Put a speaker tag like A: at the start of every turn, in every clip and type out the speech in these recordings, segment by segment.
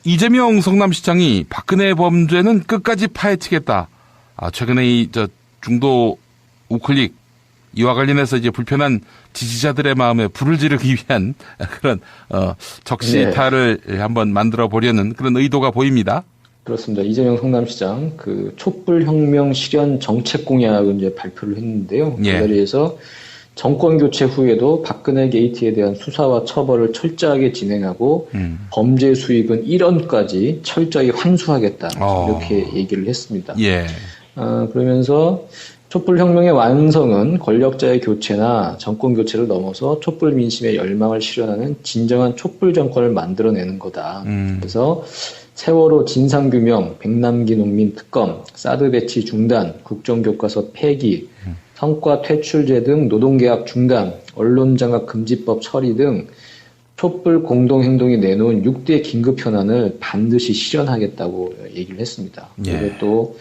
A: 이재명 성남시장이 박근혜 범죄는 끝까지 파헤치겠다. 최근에 중도 우클릭 이와 관련해서 이제 불편한 지지자들의 마음에 불을 지르기 위한 그런 적시타를 한번 만들어 보려는 그런 의도가 보입니다.
B: 그렇습니다. 이재명 성남시장 그 촛불혁명 실현 정책 공약을 이제 발표를 했는데요. 그 자리에서 정권 교체 후에도 박근혜 게이트에 대한 수사와 처벌을 철저하게 진행하고 범죄 수익은 1원까지 철저히 환수하겠다. 이렇게 얘기를 했습니다. 그러면서 촛불혁명의 완성은 권력자의 교체나 정권 교체를 넘어서 촛불 민심의 열망을 실현하는 진정한 촛불 정권을 만들어내는 거다. 그래서 세월호 진상규명, 백남기 농민 특검, 사드 배치 중단, 국정교과서 폐기, 성과 퇴출제 등 노동계약 중단, 언론장악 금지법 처리 등 촛불 공동행동이 내놓은 6대 긴급 현안을 반드시 실현하겠다고 얘기를 했습니다. 그리고 또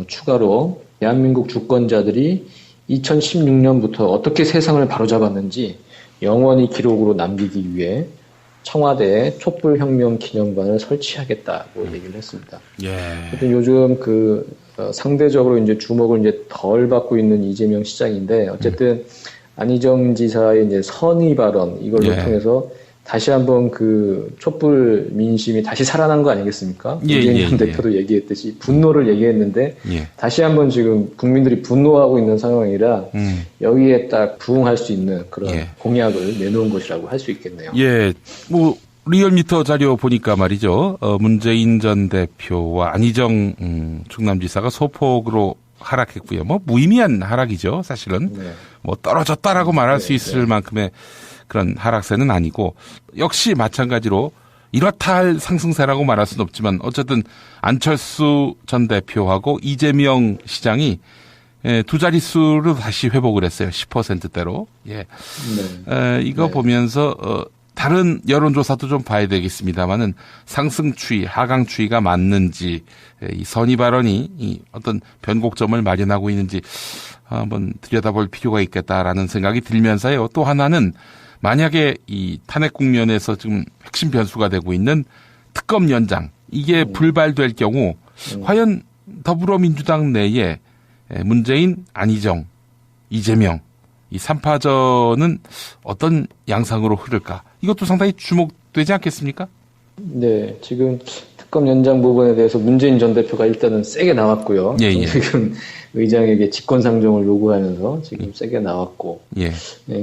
B: 추가로 대한민국 주권자들이 2016년부터 어떻게 세상을 바로잡았는지 영원히 기록으로 남기기 위해 청와대에 촛불혁명 기념관을 설치하겠다고 얘기를 했습니다. 요즘 상대적으로 이제 주목을 이제 덜 받고 있는 이재명 시장인데 어쨌든 안희정 지사의 이제 선의 발언 이걸로 통해서 다시 한번 그 촛불 민심이 다시 살아난 거 아니겠습니까? 이재명 대표도 얘기했듯이 분노를 얘기했는데 다시 한번 지금 국민들이 분노하고 있는 상황이라 여기에 딱 부응할 수 있는 그런 공약을 내놓은 것이라고 할 수 있겠네요.
A: 리얼미터 자료 보니까 말이죠. 문재인 전 대표와 안희정 충남지사가 소폭으로 하락했고요. 무의미한 하락이죠. 사실은 떨어졌다라고 말할 수 있을 만큼의 그런 하락세는 아니고 역시 마찬가지로 이렇다 할 상승세라고 말할 수는 없지만 어쨌든 안철수 전 대표하고 이재명 시장이 두 자릿수로 다시 회복을 했어요. 10%대로. 이거 보면서 다른 여론조사도 좀 봐야 되겠습니다만은 상승 추이, 하강 추이가 맞는지 이 선의 발언이 이 어떤 변곡점을 마련하고 있는지 한번 들여다볼 필요가 있겠다라는 생각이 들면서요. 또 하나는 만약에 이 탄핵 국면에서 지금 핵심 변수가 되고 있는 특검 연장 이게 불발될 경우 과연 더불어민주당 내에 문재인, 안희정, 이재명 이 3파전은 어떤 양상으로 흐를까? 이것도 상당히 주목되지 않겠습니까?
B: 네, 지금 특검 연장 부분에 대해서 문재인 전 대표가 일단은 세게 나왔고요. 지금 의장에게 직권상정을 요구하면서 지금 세게 나왔고,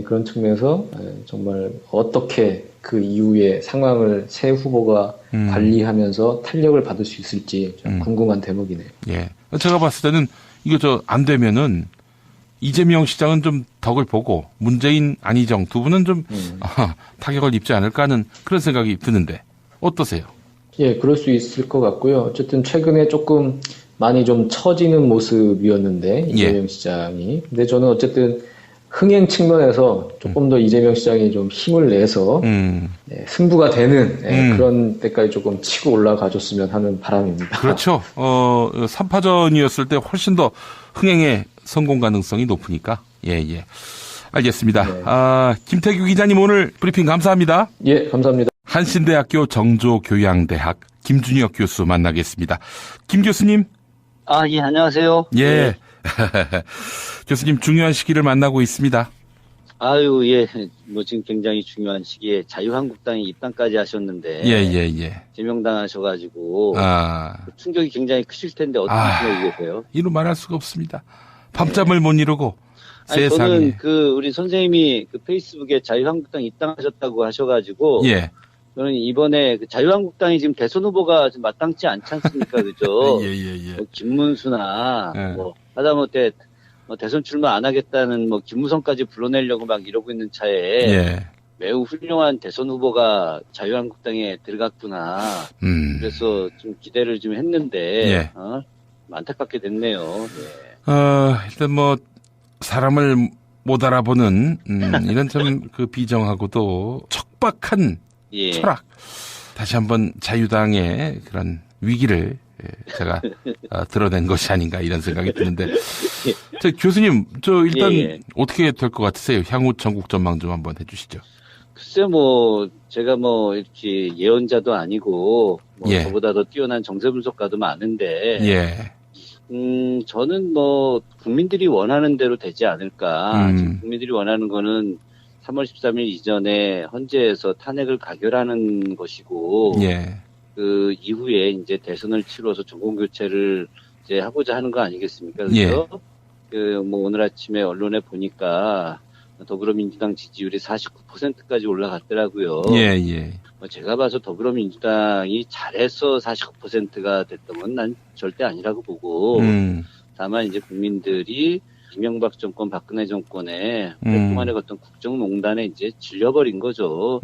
B: 그런 측면에서 정말 어떻게 그 이후의 상황을 새 후보가 관리하면서 탄력을 받을 수 있을지 좀 궁금한 대목이네요.
A: 제가 봤을 때는 이거 안 되면은 이재명 시장은 좀 덕을 보고 문재인, 안희정 두 분은 좀 타격을 입지 않을까 하는 그런 생각이 드는데 어떠세요?
B: 그럴 수 있을 것 같고요. 어쨌든 최근에 조금 많이 좀 처지는 모습이었는데 이재명 시장이. 근데 저는 어쨌든 흥행 측면에서 조금 더 이재명 시장이 좀 힘을 내서 승부가 되는 그런 데까지 조금 치고 올라가줬으면 하는 바람입니다.
A: 그렇죠. 3파전이었을 때 훨씬 더 흥행의 성공 가능성이 높으니까. 알겠습니다. 김태규 기자님 오늘 브리핑 감사합니다.
B: 감사합니다.
A: 한신대학교 정조교양대학 김준혁 교수 만나겠습니다. 김 교수님.
C: 안녕하세요.
A: 교수님 중요한 시기를 만나고 있습니다.
C: 지금 굉장히 중요한 시기에 자유한국당이 입당까지 하셨는데. 제명당하셔가지고. 충격이 굉장히 크실 텐데 어떻게 생각이 계세요?
A: 이루 말할 수가 없습니다. 밤잠을 못 이루고. 세상에.
C: 저는 우리 선생님이 페이스북에 자유한국당 입당하셨다고 하셔가지고. 저는 이번에 자유한국당이 지금 대선 후보가 좀 마땅치 않지 않습니까? 그죠? 김문수나, 하다못해 대선 출마 안 하겠다는 김무성까지 불러내려고 막 이러고 있는 차에. 매우 훌륭한 대선 후보가 자유한국당에 들어갔구나. 그래서 좀 기대를 좀 했는데, 안타깝게 됐네요.
A: 일단 사람을 못 알아보는, 이런 참 비정하고도 척박한 철학. 다시 한번 자유당의 그런 위기를 제가 드러낸 것이 아닌가 이런 생각이 드는데. 교수님, 일단 어떻게 될 것 같으세요? 향후 전국 전망 좀 한번 해주시죠.
C: 글쎄 제가 이렇게 예언자도 아니고 저보다 더 뛰어난 정세 분석가도 많은데 저는 국민들이 원하는 대로 되지 않을까. 지금 국민들이 원하는 거는 3월 13일 이전에 헌재에서 탄핵을 가결하는 것이고 그 이후에 이제 대선을 치러서 정권 교체를 이제 하고자 하는 거 아니겠습니까? 그래서 오늘 아침에 언론에 보니까 더불어민주당 지지율이 49%까지 올라갔더라고요. 제가 봐서 더불어민주당이 잘해서 49%가 됐던 건 난 절대 아니라고 보고, 다만 이제 국민들이 이명박 정권, 박근혜 정권에 오랫동안의 어떤 국정농단에 이제 질려버린 거죠.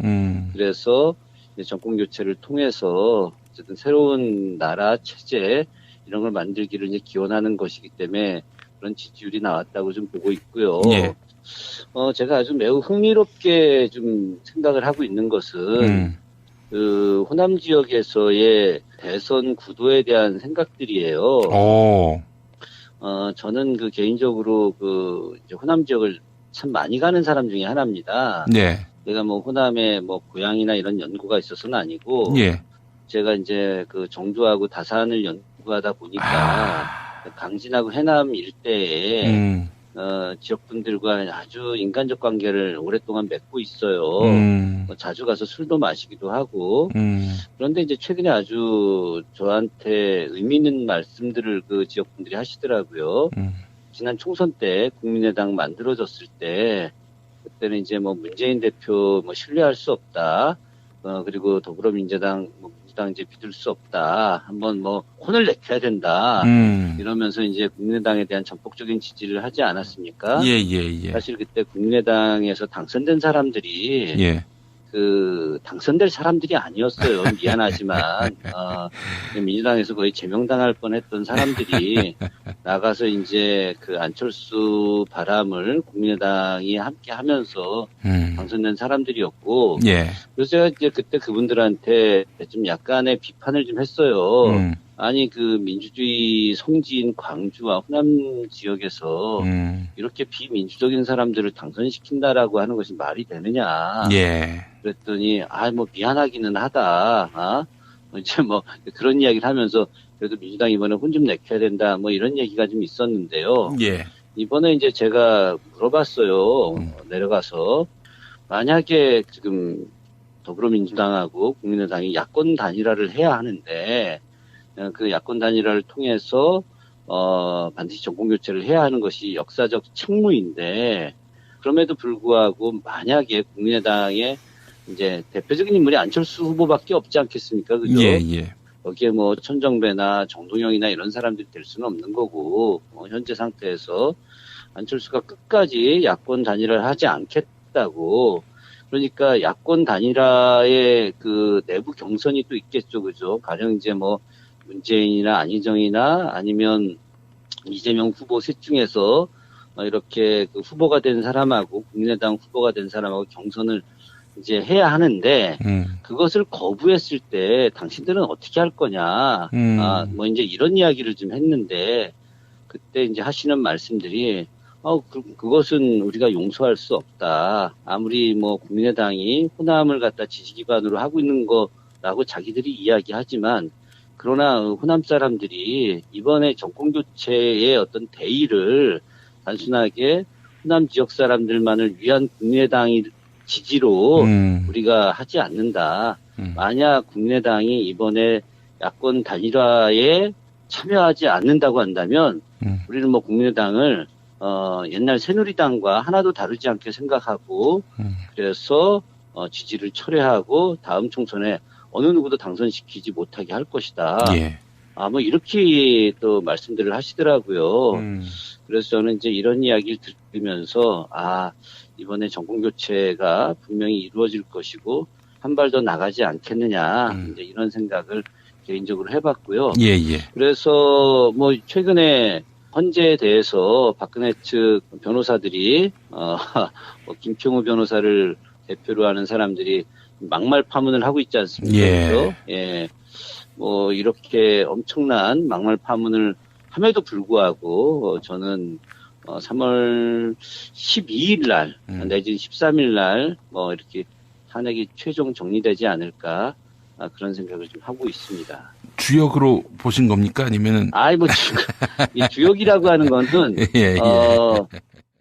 C: 그래서 이제 정권 교체를 통해서 어쨌든 새로운 나라 체제 이런 걸 만들기를 이제 기원하는 것이기 때문에 그런 지지율이 나왔다고 좀 보고 있고요. 제가 아주 매우 흥미롭게 좀 생각을 하고 있는 것은 그 호남 지역에서의 대선 구도에 대한 생각들이에요. 저는 그 개인적으로 그 이제 호남 지역을 참 많이 가는 사람 중에 하나입니다. 내가 호남에 고향이나 이런 연고가 있어서는 아니고 제가 이제 그 정주하고 다산을 연구하다 보니까 강진하고 해남 일대에 지역분들과 아주 인간적 관계를 오랫동안 맺고 있어요. 자주 가서 술도 마시기도 하고. 그런데 이제 최근에 아주 저한테 의미 있는 말씀들을 그 지역분들이 하시더라고요. 지난 총선 때 국민의당 만들어졌을 때, 그때는 이제 문재인 대표 신뢰할 수 없다. 그리고 더불어민주당, 민주당 이제 믿을 수 없다. 한번 혼을 내켜야 된다. 이러면서 이제 국민의당에 대한 전폭적인 지지를 하지 않았습니까? 사실 그때 국민의당에서 당선된 사람들이 그 당선될 사람들이 아니었어요. 미안하지만 민주당에서 거의 제명당할 뻔했던 사람들이 나가서 이제 그 안철수 바람을 국민의당이 함께하면서 당선된 사람들이었고, 그래서 제가 이제 그때 그분들한테 좀 약간의 비판을 좀 했어요. 아니 그 민주주의 성지인 광주와 호남 지역에서 이렇게 비민주적인 사람들을 당선시킨다라고 하는 것이 말이 되느냐. 그랬더니 미안하기는 하다. 이제 그런 이야기를 하면서 그래도 민주당 이번에 혼 좀 내켜야 된다. 이런 얘기가 좀 있었는데요. 이번에 이제 제가 물어봤어요. 내려가서 만약에 지금 더불어민주당하고 국민의당이 야권 단일화를 해야 하는데 그 야권 단일화를 통해서 반드시 정권 교체를 해야 하는 것이 역사적 책무인데, 그럼에도 불구하고 만약에 국민의당의 이제 대표적인 인물이 안철수 후보밖에 없지 않겠습니까? 그죠? 여기에 천정배나 정동영이나 이런 사람들이 될 수는 없는 거고, 현재 상태에서 안철수가 끝까지 야권 단일화를 하지 않겠다고. 그러니까 야권 단일화의 그 내부 경선이 또 있겠죠. 그죠? 가령 이제 문재인이나 안희정이나 아니면 이재명 후보 셋 중에서 이렇게 그 후보가 된 사람하고 국민의당 후보가 된 사람하고 경선을 이제 해야 하는데 그것을 거부했을 때 당신들은 어떻게 할 거냐. 이제 이런 이야기를 좀 했는데 그때 이제 하시는 말씀들이 그것은 우리가 용서할 수 없다. 아무리 국민의당이 호남을 갖다 지지기반으로 하고 있는 거라고 자기들이 이야기하지만, 그러나 호남 사람들이 이번에 정권 교체의 어떤 대의를 단순하게 호남 지역 사람들만을 위한 국민의당이 지지로 우리가 하지 않는다. 만약 국민의당이 이번에 야권 단일화에 참여하지 않는다고 한다면 우리는 국민의당을 옛날 새누리당과 하나도 다르지 않게 생각하고 그래서 지지를 철회하고 다음 총선에 어느 누구도 당선시키지 못하게 할 것이다. 이렇게 또 말씀들을 하시더라고요. 그래서 저는 이제 이런 이야기를 들으면서, 이번에 정권 교체가 분명히 이루어질 것이고, 한 발 더 나가지 않겠느냐, 이제 이런 생각을 개인적으로 해봤고요. 그래서 최근에 헌재에 대해서 박근혜 측 변호사들이, 김평우 변호사를 대표로 하는 사람들이 막말 파문을 하고 있지 않습니까? 이렇게 엄청난 막말 파문을 함에도 불구하고 저는 3월 12일 날 내지는 13일 날 이렇게 탄핵이 최종 정리되지 않을까 그런 생각을 좀 하고 있습니다.
A: 주역으로 보신 겁니까? 아니면은
C: 이 주역이라고 하는 것은